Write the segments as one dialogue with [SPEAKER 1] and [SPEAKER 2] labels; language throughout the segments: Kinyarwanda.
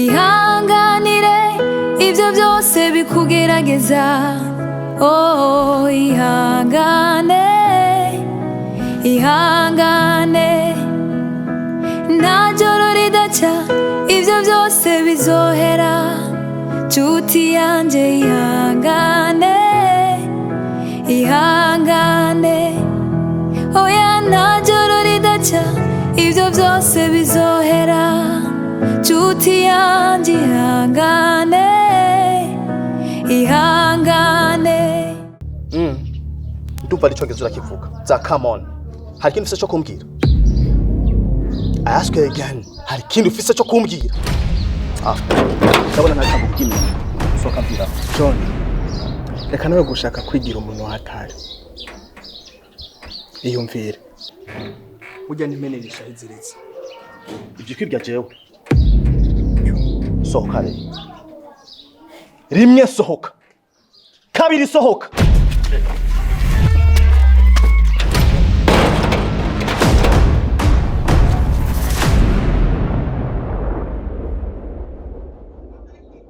[SPEAKER 1] ihanganire ibyo byose bikugerageza oh ihangane nta joro ridaca ibyo byose bizohera nshuti yanjye ihangane oya nta joro ridaca ibyo byose bizohera nshuti yanjye ihangane
[SPEAKER 2] ndumva ari cyongezo urakivuga za come on hari kintu ufise cyo kumbwira I ask you again hari kintu ufise cyo kumbwira ndabona nta cyambo kugina soka mbira
[SPEAKER 3] John reka nawe gushaka kwigira umuntu hatari iyumvire ujya ntimeneresha iziretse
[SPEAKER 2] ibyo kwibya jewe sohoka rero rimwe sohoka kabiri sohoka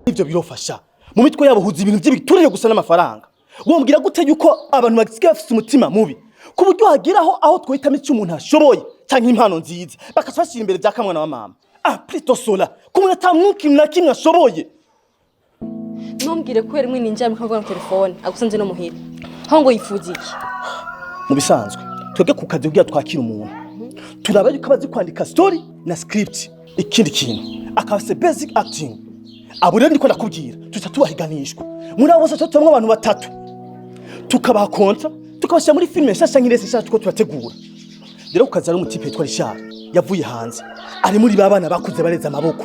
[SPEAKER 2] ibyo birofasha mu mitwe yabo huza ibintu by'ibiturire gusa n'amafaranga wombwira gute yuko abantu bagisigaye bafite umutima mubi ku buryo hageraho aho twahitamo icyo umuntu ashoboye cyangwa impano nziza bakatubashyira imbere bya kamwana wa mama plutôt sola kumwe atamwukintu na kimwe ashoboye
[SPEAKER 4] ntumbwire ko rimwe ninjira mukavuga na telefone agusanze no muhira aho ngo yifuza iki
[SPEAKER 2] mu bisanzwe twebwe ku kazi kugira twakira umuntu turaba yuko abazi kwandika story na script ikindi kintu akabase basic acting abo rero niko nakubwira tuca tubahiganishwa muri abo bose tutamwe abantu batatu tukabaha kontra tukabashyira muri filime nshasha nk'irese nshasha tuko turategura rero kukazi ari umutipe yitwa Richard yavuye hanze ari muri babana bakuze bareza amaboko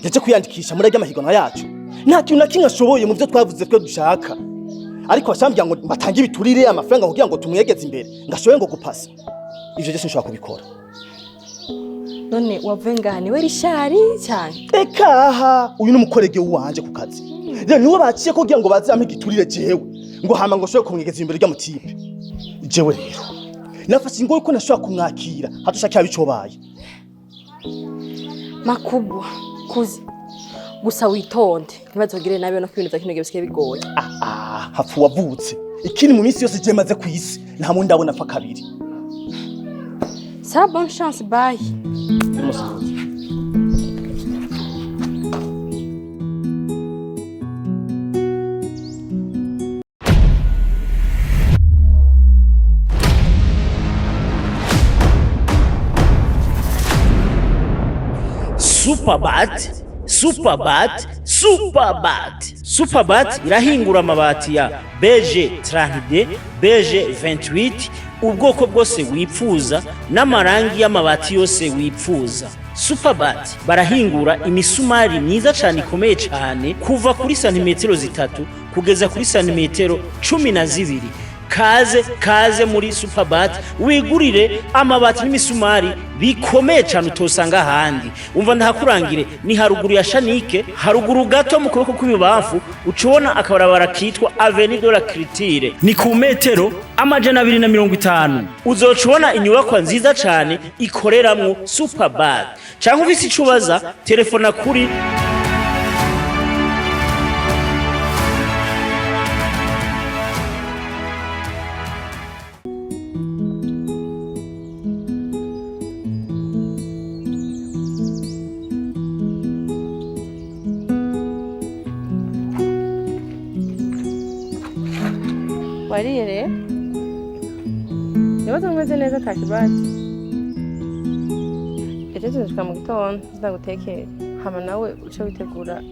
[SPEAKER 2] yaje kuyandikisha muri y'amahiganwa yacu nta kintu na kimwe ashoboye mu byo twavuze twe dushaka ariko bashambya ngo batange ibiturire amafaranga kugira ngo tumwegeze imbere ngashoboye ngo gupasa ivyo je sinshobora kubikora
[SPEAKER 4] none wavuye ni we Richard cyane
[SPEAKER 2] ekaha uyu n'umukorege wanje ku kazi rero niwe baciye ko kugira ngo baze ampe igiturire jewe ngo hama ngo shoye kumwegeza imbere y'amutipe jewe rero nafashe ngo yuko nashobora kumwakira hatushaka yabicobaye
[SPEAKER 4] makubwa kuzi gusa witonde ntibazogire nabe no kwibinza kino gebisike bigoye
[SPEAKER 2] hafu wavutse ikindi mu minsi yose je maze kwisi nta mundi abona fa kabiri
[SPEAKER 4] sa bonne chance bye
[SPEAKER 5] Superbat irahingura amabati ya BG 30D, BG 28 ubwoko bwose wipfuza n'amarangi y'amabati yose wipfuza. Superbat barahingura imisumari myiza cyane ikomeye cyane kuva kuri santimetero 3 kugeza kuri santimetero 12. Kaze muri Superbat wigurire amabati n'imisumari bikomeye cyane utosanga handi. Umva ndahakurangire ni haruguru ya Shanike, haruguru gato mu kuboko kw'ibibamfu ucubona akabarabara kitwa Avenue de la Culture. Ni ku metero 250. Uzocubona inyubako nziza cyane ikoreramwo Superbat. Cyangwa ufise icubaza telefona kuri
[SPEAKER 4] warire nibaza meze neza takibati ejo mu gitondo ndagutekera hama nawe uce witegura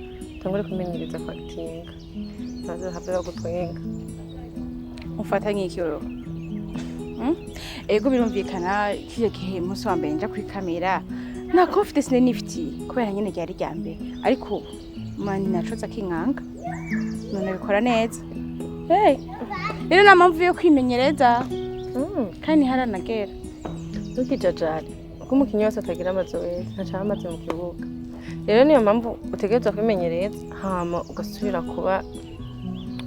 [SPEAKER 4] tangure kumenyereza kwatinga nazo habe gutwenga
[SPEAKER 6] ufatanye ikiro ego birumvikana kiye gihe muso wambere nja kuri kamera na confidence nifiti kubera nyene ryari ryambe ariko mani nacoza akinkanga none bikora neza rero nta mpamvu yo kwimenyereza kandi haranagera
[SPEAKER 4] ntukijajare kuko umukinnyi wese atagira amazoezi ntacaba amaze mu kibuga rero niyo mpamvu utegerezwa kwimenyereza hama ugasubira kuba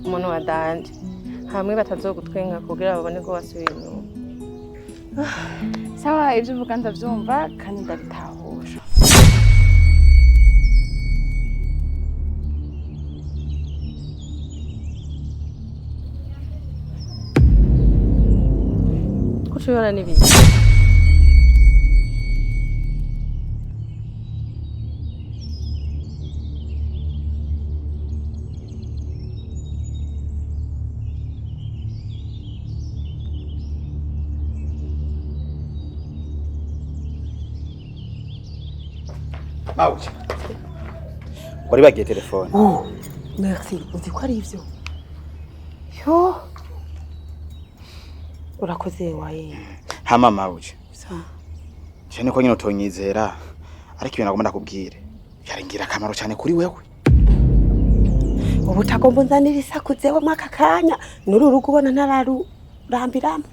[SPEAKER 4] umuntu wa danje hamwe batazogutwenga kugira babone ko wasubiye inyuma.
[SPEAKER 6] sawa ibyo uvuga ndabyumva kandi ndabitahura.
[SPEAKER 4] kushobora n'ibindi
[SPEAKER 7] Mauji. Wari bagiye telefone.
[SPEAKER 8] Merci. Uzi ko ari ivyo? Yo. Urakoze waye.
[SPEAKER 7] Hama Mauji.
[SPEAKER 8] Sawa.
[SPEAKER 7] Cyane ko nyine utonyizera. Ariko ibintu nagomba kubwire. Yaringira akamaro cyane kuri wewe.
[SPEAKER 8] Ubu tagomba nzanira isakuzewe mwaka kanya. Nuru rukubona ntararurambiramo.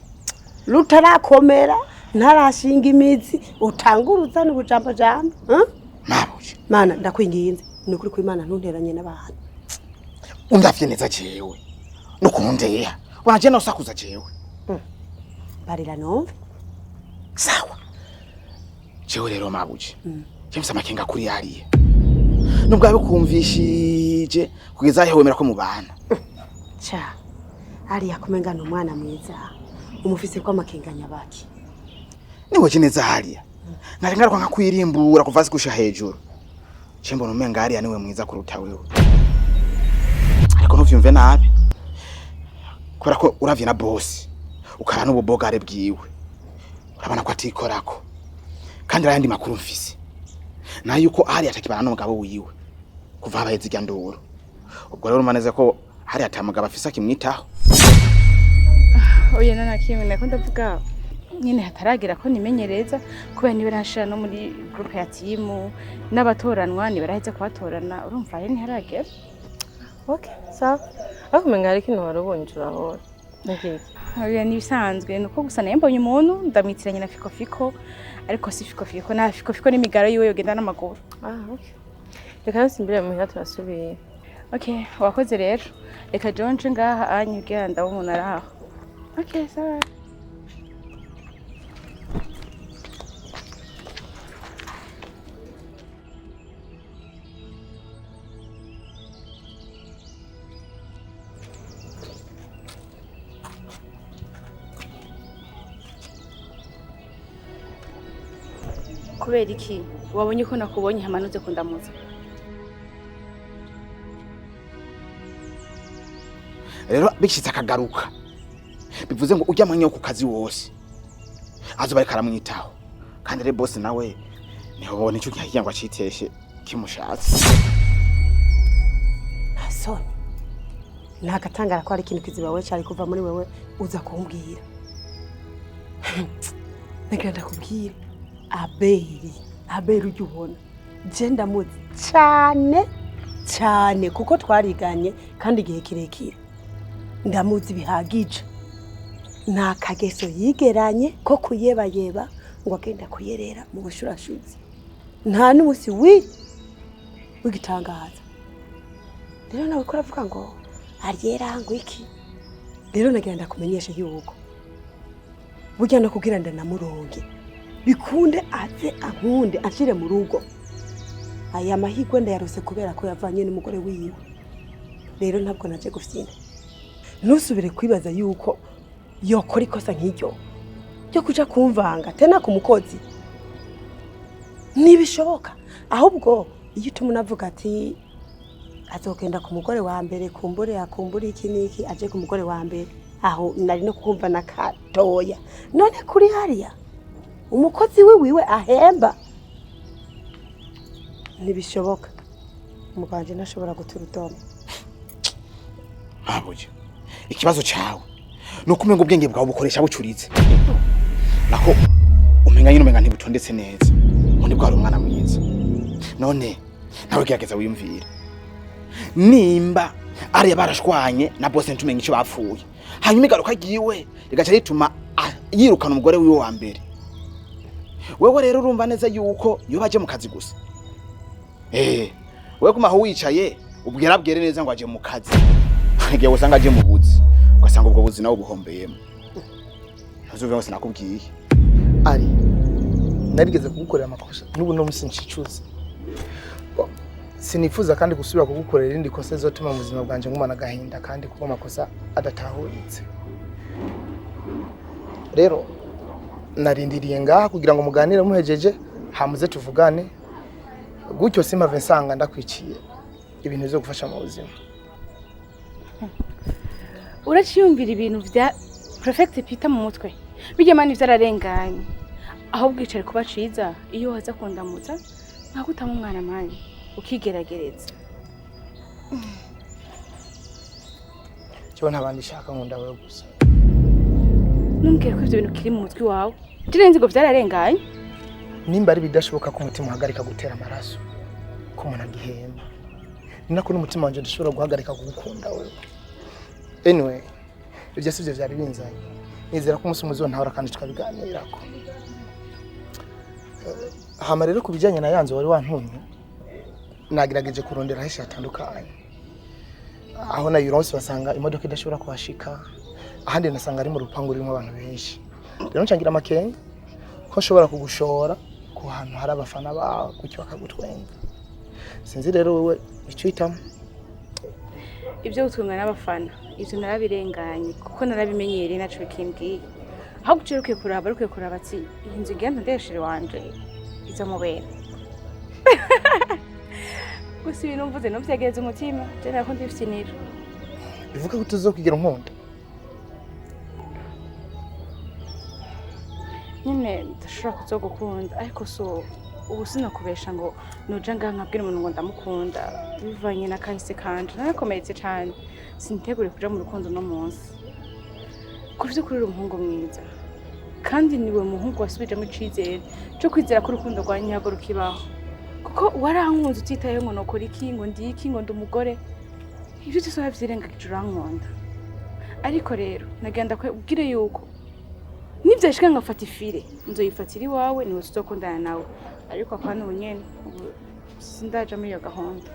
[SPEAKER 8] Rutarakomera, ntarashinga imizi, utanguruza n'ubujambo jambo.
[SPEAKER 7] Mauji.
[SPEAKER 8] Mana ndakwinginze. Nukuri ko Imana ntunteranye n'abantu.
[SPEAKER 7] Undavye neza jewe. Nukundeya. Waje no sakuza jewe.
[SPEAKER 8] Barira nomve.
[SPEAKER 7] Sawa. Jewe rero Mauji. Jemsa makenga kuri yariye. Nubwo abikumvishije kugeza aho wemera ko mubana.
[SPEAKER 8] Cha. Ari yakumenga n'umwana mwiza. Umufise kwa makenganya baki.
[SPEAKER 7] Niwe neza hariya. Narenga kwa nkakwirimbura kuvazi kusha hejuru. Chembo numenga hariya niwe mwiza kuruta wewe. Ariko ntuvyumve nabi. Kubera ko uravye na boss. Ukara n'ububogare bwiwe. Urabana ko atikorako. Kandi arayandi makuru mfise. Na yuko hariya atakibana n'umugabo wiwe. Kuva abaheze irya ndoro. Ubwo rero umaneze ko hariya atamugabo afise akimwitaho.
[SPEAKER 6] Oya nana kimwe nako ndavuga nyine hataragira ko nimenyereza kubera niba rashira no muri groupe ya team n'abatoranwa ni baraheze kwatorana urumva ari ntiharagera.
[SPEAKER 4] Okay, sawa. Ariko menga ari kintu warubonye turahora. Nagiki.
[SPEAKER 6] Oya nibisanzwe nuko gusa naye mbonye umuntu ndamwitiranye na FIKO ariko si FIKO na FIKO n'imigaro yiwe yogenda n'amaguru.
[SPEAKER 4] Okay. Reka nsimbire mu hiya turasubiye.
[SPEAKER 6] Okay, wakoze rero. Reka Jonje ngaha anyugira ndawo umuntu araho. Okay, sawa. Kubera iki wabonye ko nakubonye hamanuze kundamuza?
[SPEAKER 7] Rero bikishitse akagaruka. Bivuze ngo ujya manyo ku kazi wose. Azoba karamwitaho. Kandi re boss nawe niho bone cyo gihe ngo aciteshe kimushatse.
[SPEAKER 8] Asoni. Ntagatangara ko ari ikintu kizibawe cyari kuva muri wewe uza kumbwira. Nagenda kubwira Abel ujye ubona. Je ndamuzi cyane kuko twariganye kandi igihe kirekire. Ndamuzi bihagije. Nta kageso yigeranye ko kuyebayeba ngo agenda kuyerera mu bushurashuzi. Nta n'umusi wigitangaza. Rero nawe ko aravuga ngo aryera ngo iki. Rero nagenda kumenyesha yuko burya no kugira ndanamuronge bikunde aze ankunde ashire mu rugo. Aya mahigwe ndayarose kubera ko yavanye n'umugore wiwe. Rero ntabwo naje gufyina. Ntusubire kwibaza yuko yokora ikosa nk'iryo ryo kuja kumvanga tena ku mukozi. Nibishoboka ahubwo iyo umuntu avuga ati azogenda ku mugore wa mbere akumbure iki niki aje ku mugore wa mbere aho nari no kumva na katoya. None kuri hariya umukozi wiwe ahemba. Nibishoboka umuganje ntashobora guturutoma.
[SPEAKER 7] Mabuje ikibazo cyawe nuko umenga ubwenge bwawe bukoresha bucuritse. Nako umenga nyine umenga ntibutondetse neza. Undi bwari umwana mwiza. None nawe gerageza wiyumvira. nimba ari barashwanye na boss ntumenye icyo bapfuye hanyuma igaruka giwe rigaca rituma yirukana umugore wiwe wa mbere. Wewe rero urumva neza yuko yo baje mu kazi gusa. Wewe kuma ho wicaye ubwira bwere neza ngo aje mu kazi. Ngiye usanga aje mu buzi. Ugasanga ubwo buzi nawo buhombeyemo. Ntuzuve ngo sinakubwiye.
[SPEAKER 3] Ari narigeze kugukorera amakosa n'ubu no musi nshicuza. Sinifuza kandi gusubira kugukorera irindi kosa zotuma mu buzima bwanje ngumana gahinda kandi kuba amakosa adatahuritse. Rero narindiriye ngaha kugira ngo muganire muhejeje hamuze tuvugane gutyo simave nsanga ndakwiciye ibintu byo gufasha mu buzima.
[SPEAKER 6] Uraciyumvira ibintu vya Prefect Peter mu mutwe bigemana ivyararenganye aho bwicare kuba ciza iyo waza kundamutsa nkagutama umwana manje ukigeragereza.
[SPEAKER 3] Cyo ntabandi shaka nkunda wewe gusa.
[SPEAKER 6] Numbwira ko ivyo bintu kiri mu mutwe wawe ndirenze ngo vyararenganye.
[SPEAKER 3] Nimba ari bidashoboka ko umutima uhagarika gutera amaraso ko umuntu agihema ninako n'umutima wanje dushobora guhagarika kugukunda wewe. Anyway ibyo sivyo vyari binzanye nizera ko umunsi muzontahora kandi tukabiganirako. Hama rero kubijanye na yanzo wari wantumye nagerageje kurondera henshi hatandukanye aho na Euronse basanga imodoka idashobora kuhashika ahandi nasanga ari mu rupangu rurimo abantu benshi. Rero ncangira amakenga ko nshobora kugushora ku hantu hari abafana bawe kucyo bakagutwenga. Sinzi rero wewe icyo hitamo.
[SPEAKER 6] Ibyo gutwenga n'abafana ivyo narabirenganye kuko narabimenyereye naco bikimbwiye. Aho guciruke kuraba ruke kuraba ati inzu igenda ndeshire wanje izo mubera. Gusa ibintu mvuze no byageze umutima je nako ndifite
[SPEAKER 3] bivuga ko tuzokugira nkunda.
[SPEAKER 6] Nyine ndashobora kuzogukunda ariko so ubu sinakubesha ngo noja ngaha nkabwira umuntu ngo ndamukunda bivanye na kahise kanje narakomeretse cyane sinitegure kuja mu rukundo no munsi. Kuvyo kuri umuhungu mwiza kandi niwe muhungu wasubijemo icizere cyo kwizera ko urukundo rwa nyago rukibaho kuko warankunze utitayeho ngo nokora iki ngo ndi iki ngo ndumugore ibyo byose wavyirengagije urankunda. Ariko rero nagenda kubwire yuko nivyashika ngafata ifire nzoyifatira iwawe niwe tuzokundana nawe ariko akwana ubunyene sindaja muri yo gahunda.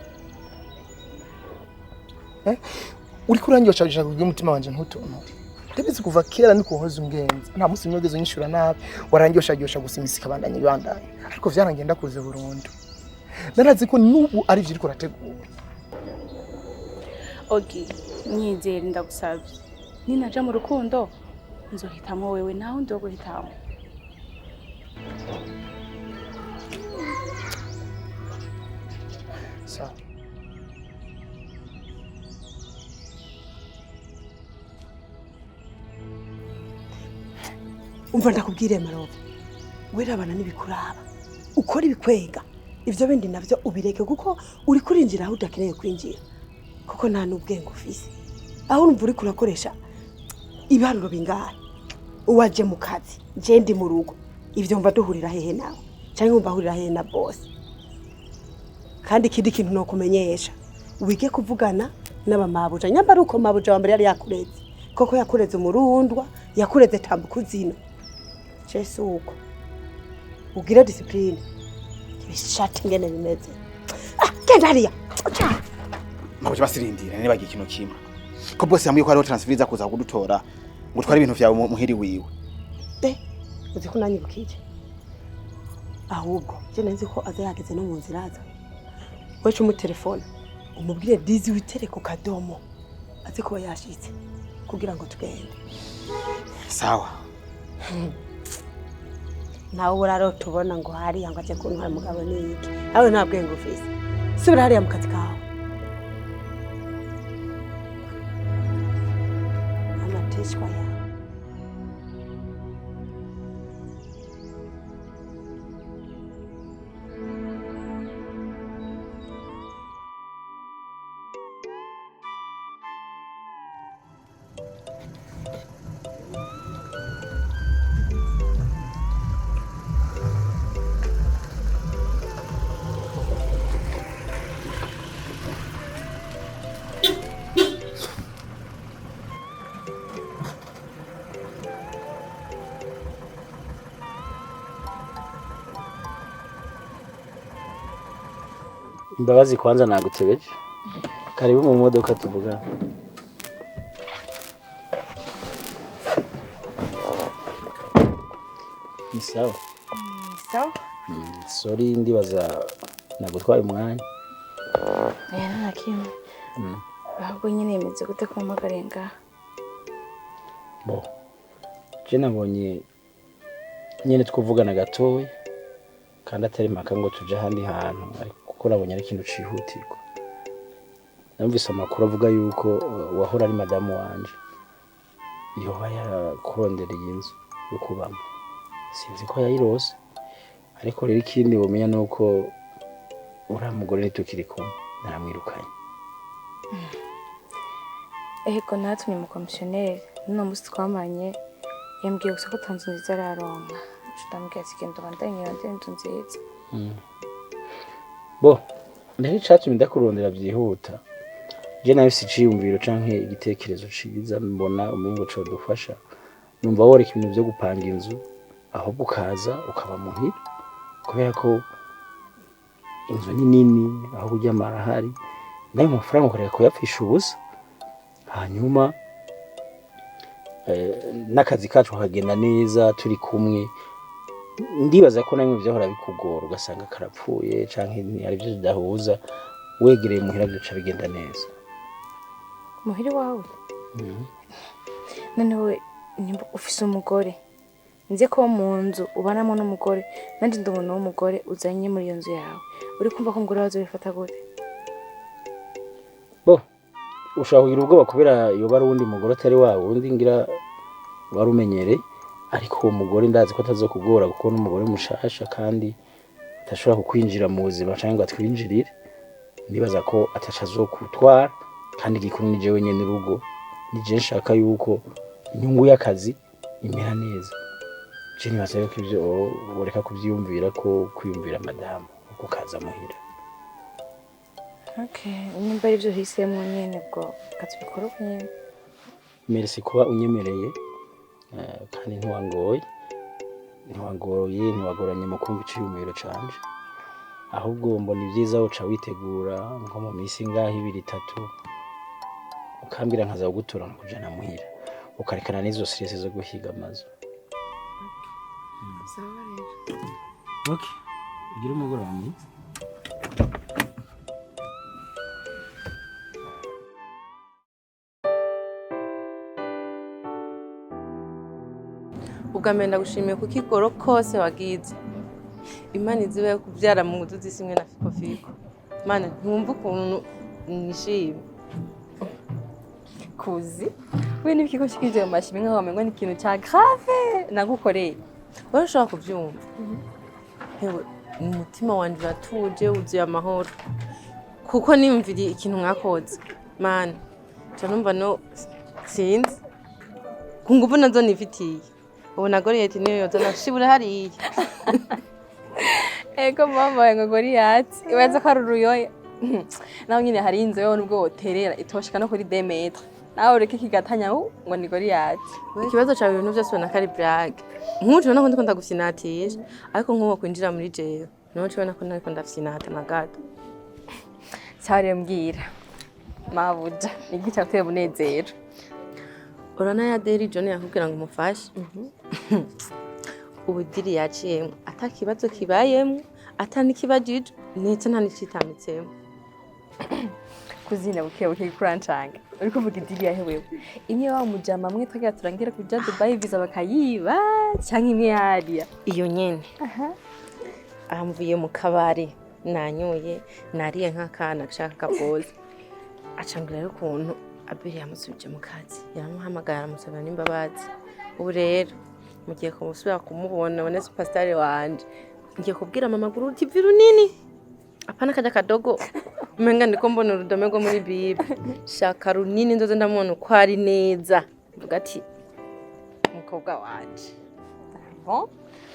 [SPEAKER 3] Uri kurangisha kugira umutima wanje ntutonore. Ndabizi kuva kera ni kuhoza ungenza nta musi mwegeze nyishura nabi warangisha gusimisika bandanye bandanye ariko vyanangenda kuze burundu. Narazi ko nubu ari vyo rategura.
[SPEAKER 6] Ogi nyizere ndagusabye ninaja mu rukundo nzohitamo wewe nawe ndoguhitamo.
[SPEAKER 3] Sawa.
[SPEAKER 8] Umva ndakubwire Marobo werabana nibikuraba ukora ibikwega ivyo bindi navyo ubireke kuko uri kurinjira aho udakeneye kwinjira kuko nta nubwenge ufise aho urumva uri kurakoresha ibiharuro bingahe uwaje mu kazi je ndi mu rugo ivyo mva duhurira hehe nawe cyangwa umva hurira hehe na boss. Kandi kindi kintu no kumenyesha wige kuvugana n'abamabuja nyamba ruko mabuja wa mbere yari yakureze koko yakureze umurundwa yakureze tambukuzino Jesu uko ugira discipline bishati ngene bimeze. Genda hariya
[SPEAKER 7] Mabuja basirindira nibagiye kino kimwe ko boss yambwiye ko ari transferiza kuza kudutora ngo twari ibintu vyawe muhiri wiwe.
[SPEAKER 8] Uzi ko nanyibukije ahubwo je nenze ko azayageze no mu nzira aza wecu mu telefone umubwire dizi witere ku kadomo azi ko yashitse kugira ngo tugende.
[SPEAKER 7] Sawa.
[SPEAKER 8] Nawe uraro tubona ngo hari yango aje kuntwara mugabo niki awe nta bwenge ufise subira hariya mu kazi kawe. Amateshwa ya
[SPEAKER 5] Imbabazi kwanza nagutebeje. Karibu mu modoka tuvuga. Ni sawa.
[SPEAKER 6] Sawa?
[SPEAKER 5] Sorry ndibaza nagutwaye umwanya.
[SPEAKER 6] Nta kimwe. Ahubwo nyine yemeze gute kumpamagara ngaha?
[SPEAKER 5] Bo. Je nabonye nyine twuvugana gatoya kandi atari maka ngo tuje ahandi hantu ariko kuko nabonye ari ikintu cihutirwa. Namvise amakuru avuga yuko wahora ari madamu wanje yoba yakurondereye inzu yo kubamo. Sinzi ko yayirose ariko rero ikindi womenya nuko uriya mugore nitukiri kumwe naramwirukanye.
[SPEAKER 6] Ego natumye mu komisiyoneri none musi twamanye yambwiye gusa ko tanzu nziza araronka. Ndamubwiye ati genda bandanye inzu nziza.
[SPEAKER 5] Bo ndari catumye ndakurondera byihuta. Je nawe siciyumviro canke igitekerezo ciza mbona umengo cyo dufasha. Numva woreka ibintu byo gupanga inzu ahubwo ukaza ukaba muhira kubera ko inzu ni nini aho kujya marahari nayo mafaranga ukorera kuyapfisha ubusa hanyuma n'akazi kacu kagenda neza turi kumwe. Ndibaza ko namwe byahora bikugora ugasanga karapfuye canke ari byo bidahuza wegereye muhira byo bigenda neza.
[SPEAKER 6] Muhiri wawe? None we nimba ufise umugore nze ko mu nzu ubanamo n'umugore nandi ndi umuntu w'umugore uzanye muri iyo nzu yawe uri kumva ko ngore wazo bifata gute?
[SPEAKER 5] Bo ushaka kugira ubwoba kubera yoba ari undi mugore atari wawe undi ngira warumenyere ariko uwo mugore ndazi ko atazokugora kuko n'umugore mushasha kandi atashobora kukwinjira mu buzima cyangwa atwinjirire. Ndibaza ko atashazokutwara kandi gikuru ni jewe nyene rugo nije nshaka yuko inyungu y'akazi imera neza. Je nibaza yuko ivyo boreka kuvyumvira ko kwiyumvira madamu uko kaza muhira.
[SPEAKER 6] Okay, nimba ari byo hisemo nyene bwo katubikora nyene.
[SPEAKER 5] Merci kuba unyemereye kandi ntiwangoye ntiwagoranye mu kumva iciyumviro canje ahubwo mbona ibyiza uca witegura nko mu minsi ngaho 2-3 ukambira nkaza gutura kujana muhira ukarekana n'izo stress zo guhiga amazu.
[SPEAKER 6] Sawa rero.
[SPEAKER 5] Okay, ugira umugoroba mwiza.
[SPEAKER 4] Ubwambere ndagushimiye kuko ikigoro kose wagize. Imana izibe kubyara mu ngutu zisimwe na FIKO. Mana ntumva ukuntu nishimye. Kuzi we n'ibikiko shikije amashimwe nkaho wamengo n'ikintu cya grave nagukoreye. Wowe ushaka kubyumva. Hewe umutima wanje uratuje uzuye amahoro. Kuko nimviri ikintu mwakoze. Mana cyane no sinzi. Kunguvu nazo nifitiye. Ubona Goriyati niyo yozana shibura hariya.
[SPEAKER 6] Ego mama ngo Goriyati ibaza ko ari uruyoya. Naho nyine hari inzu yo nubwo woterera itoshika no kuri 2 metres. Nawe ureke kigatanya ngo ni Goriyati.
[SPEAKER 4] Ikibazo cyawe ibintu byose ubona ko ari blague. Nk'uco nako ndiko ndagufinatisha ariko nk'uwo kwinjira muri jewe. Naho cyo nako ndiko ndafinata magato.
[SPEAKER 6] Cyari mbwira. Mabuja nigi cyateye bunezero.
[SPEAKER 4] Urana ya Deri John yakubwira ngo umufashe. Ubudiri yaciyemo atakibazo kibayemo atanikibajije ndetse nta nicitamitseho.
[SPEAKER 6] Kuzina buke kurancanga. Uri kuvuga idiri yahewewe. Imwe wa mujama mwe twagira turangira kuja Dubai visa bakayiba cyangwa imwe yariya.
[SPEAKER 4] Iyo nyene. Amvuye mu kabari nanyoye nariye nk'akana gashaka kaboze. Acangira rero kuntu Abel yamusubije mu kazi yaramuhamagara amusabira n'imbabazi. Ubu rero mugiye kumusubira kumubona wane superstar wanje ngiye kubwira mama guru TV runini apana kaja kadogo umenga ndiko mbona urudome rwo muri bible shaka runini ndoze ndamubona uko ari neza mvuga ati umukobwa wanje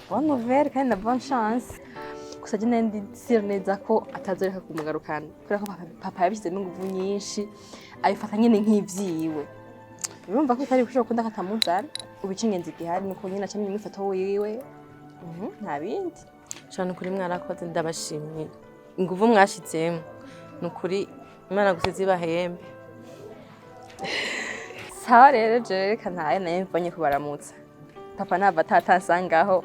[SPEAKER 6] bon nouvelle kandi na bonne chance gusa je ndi sire neza ko atazoreka kumugarukana kubera ko papa yabishyize n'inguvu nyinshi abifata nyene nk'ivyiwe. Urumva ko itari kushobora kunda katamuzara ubicingenzi gihari nuko nyine acamye imifato wiwe. Nta bindi.
[SPEAKER 4] Cyane kuri mwarakoze ndabashimira. Inguvu mwashitsemo nukuri Imana gusize ibahembe.
[SPEAKER 9] Sawa rero je reka ntaye naye mvanye kubaramutsa. Papa nava tatasangaho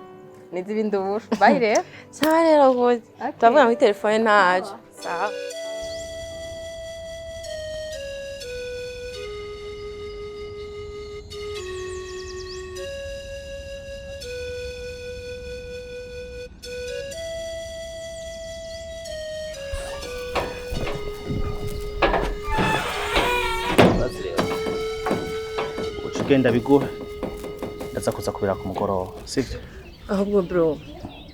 [SPEAKER 9] nizi ibinduburu. Bye rero.
[SPEAKER 4] Sawa rero gose. Turavuga muri telefone ntaje. Sawa.
[SPEAKER 2] Ugenda biguhe ndaza kuza kubera ku mugoroba sivyo?
[SPEAKER 4] Ahubwo bro,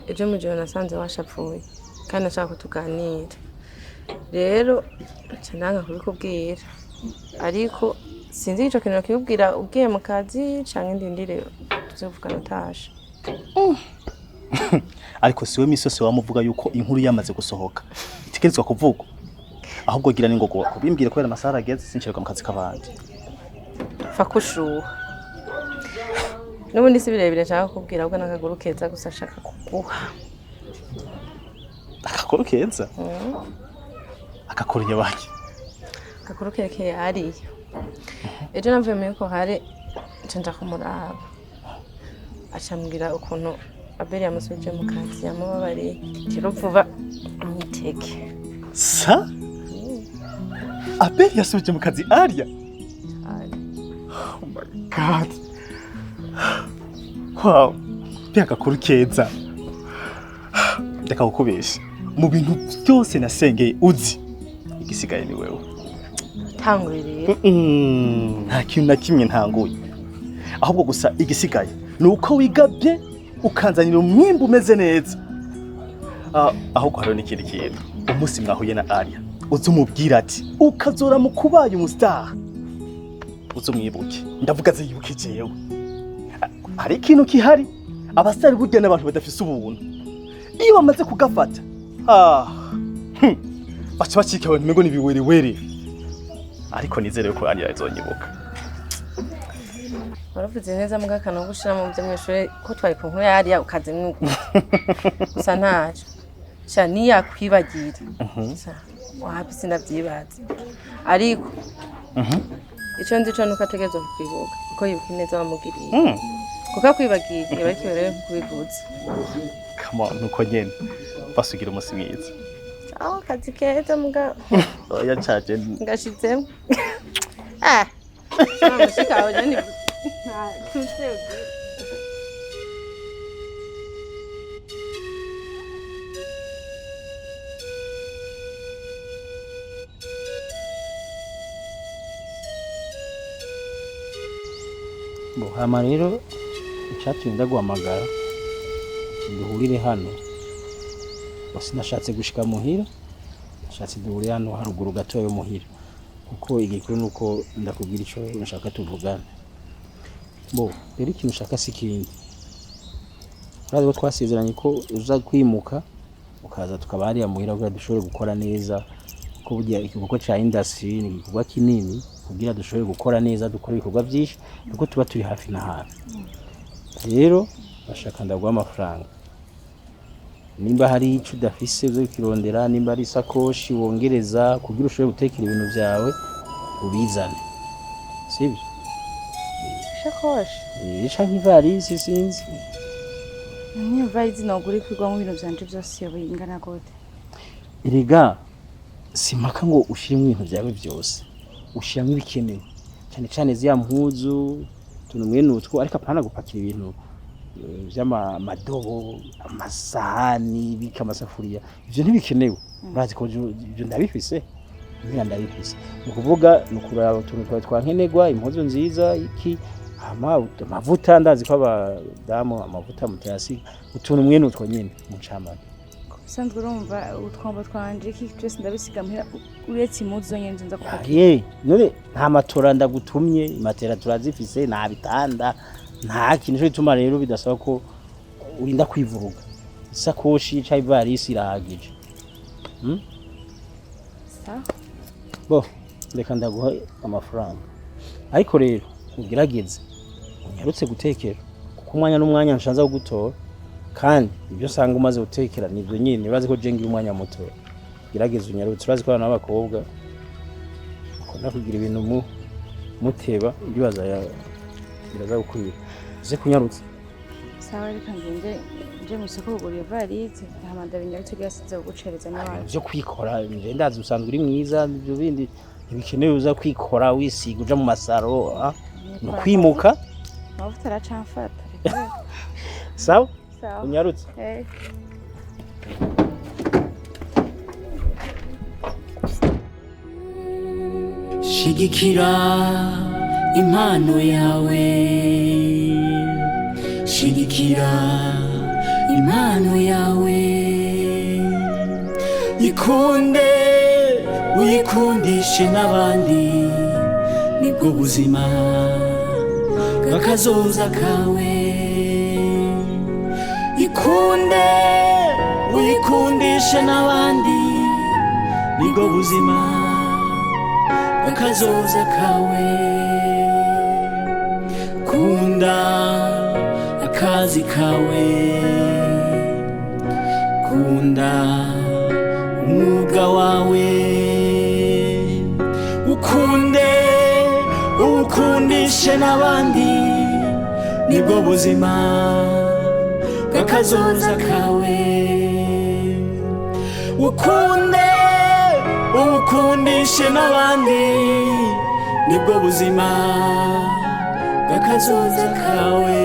[SPEAKER 4] ejo mu gihe nasanze washapfuye kandi nashaka tuganira. Rero nanga kubikubwira. Ariko sinzi ico kintu kibubwira ugiye mu kazi canke ndindire tuzovugana utashe.
[SPEAKER 2] Ariko siwe misose wamuvuga yuko inkuru yamaze gusohoka itekerezwa kuvugwa. Ahubwo gira ningogo kubimbwira kubera amasaha ageze sinshirwa mu kazi kabandi.
[SPEAKER 4] Fakushuha. Nubundi si birebire nshaka kubwira ahubwo nakaguru keza gusa ashaka kuguha.
[SPEAKER 2] Akaguru keza? Akakuru nyabaki?
[SPEAKER 4] Akaguru kerekeye hariya. Ejo navuye muri ko hari nca kumuraba. Acambwira ukuntu Abel yamusubije mu kazi yamubabariye. Rero vuba amwiteke.
[SPEAKER 2] Sa? Abel yasubije mu kazi ariya? Oh my God. Wow. Mbega kuri keza. Ndeka kukubesha. Mu bintu byose nasengeye uzi. Igisigaye ni wewe.
[SPEAKER 4] Tangurire.
[SPEAKER 2] Nta kintu na kimwe ntanguye. Ahubwo gusa igisigaye nuko wigabye ukanzanira umwimbo umeze neza. Ahubwo hariho n'ikindi kintu. Umunsi mwahuye na Aria. Uzumubwira ati ukazora mu kubaye umustar. Uzumwibuke. Ndavuga ze yibuke jewe. Hari ikintu kihari abasitari burya n'abantu badafise ubuntu. Iyo bamaze kugafata baca bacika abantu mego nibiwerewere. Ariko nizere ko Aria azonyibuka.
[SPEAKER 4] Waravuze neza mugakana gushira mu by'amashuri ko twari ku nkuru yari ukaze mwuko. Gusa ntaje. Sha niyakwibagira. Wahapise ndavyibaza. Ariko ico ndico nuko ategerezwa kwibuka kuko yibuka neza wamugiriye. Kuko kwibagira bakibereye kubivuza.
[SPEAKER 2] Come on nuko nyene basugira umunsi mwiza.
[SPEAKER 4] Aho kazi keza muga
[SPEAKER 2] oya caje
[SPEAKER 4] ngashitsemo. Samushika oje ni
[SPEAKER 5] Hama rero icyatumye ndaguhamagara duhurire hano sinashatse gushika muhira nashatse duhurire hano haruguru gato yo muhira kuko igikuru nuko ndakubwira ico nshaka tuvugana. Rero ikintu nshaka si kindi urazi twasezeranye ko uza kwimuka ukaza tukaba hariya muhira kugira dushobore gukora neza kuko burya ikigo ca industry ni igikorwa kinini kugira dushobore gukora neza dukora ibikorwa byinshi kuko tuba turi hafi na hafi. Rero bashaka ndaguha amafaranga nimba hari ico udafise uzo kirondera nimba ari sakoshi wongereza kugira ushobore gutekera ibintu byawe ubizane sibyo?
[SPEAKER 6] Sakoshi
[SPEAKER 5] canke ivarisi sinzi
[SPEAKER 6] ni ivarisi noguri kwigwa mu bintu byanje byose yabingana gute.
[SPEAKER 5] Erega simpaka ngo ushiremo ibintu byawe byose ushiramo ibikenewe cyane cyane ziya mpuzu tunumwe nutwo ariko apana gupakira ibintu by'amadobo amasahani bika amasafuriya ivyo ntibikenewe. Urazi ko ivyo ndabifise mbira ndabifise ukuvuga nukuraba tuntu twankenegwa impuzu nziza iki amavuta ndazi ko abadamu amavuta mutasi utuntu mwe nutwo nyene mucamana
[SPEAKER 6] Sanzwe urumva utwombo twanje iki cyose ndabisiga muhira uretse impuzu zonyene nza kupakira.
[SPEAKER 5] None nta matora ndagutumye matera turazifise nta bitanda nta kintu cyo gituma rero bidasaba ko urinda kwivuruga. Isakoshi ca ivarisi irahagije. Reka ndaguha amafaranga ariko rero ugerageze unyarutse gutekera kuko umwanya n'umwanya nshanza gutora kandi ibyo sanga umaze gutekera nibyo nyine urazi ko je ngira umwanya muto.
[SPEAKER 10] gerageza unyarutse urazi ko abana b'abakobwa bakunda kugira ibintu muteba ibibaza biraza gukwira uze kunyarutse
[SPEAKER 6] sawa reka nje mu isoko kugura iyo varize ntamanda binyarutse byasize gucereza n'abandi
[SPEAKER 10] byo kwikora nje ndazi usanzwe uri mwiza ibyo bindi ntibikenewe uza kwikora wisiga uja mu masaro no kwimuka
[SPEAKER 6] amavuta aracamfata
[SPEAKER 10] sawa unyarutse
[SPEAKER 1] shigikira impano yawe shigikira impano yawe ikunde uyikundishe n'abandi nibwo buzima bw'akazoza kawe ikunde uyikundishe n'abandi nibwo buzima bw'akazoza kawe kunda akazi kawe kunda umwuga wawe ukunde ukundishe n'abandi nibwo buzima bw'akazoza kawe ukunde ukundishe n'abandi nibwo buzima bw'akazoza kawe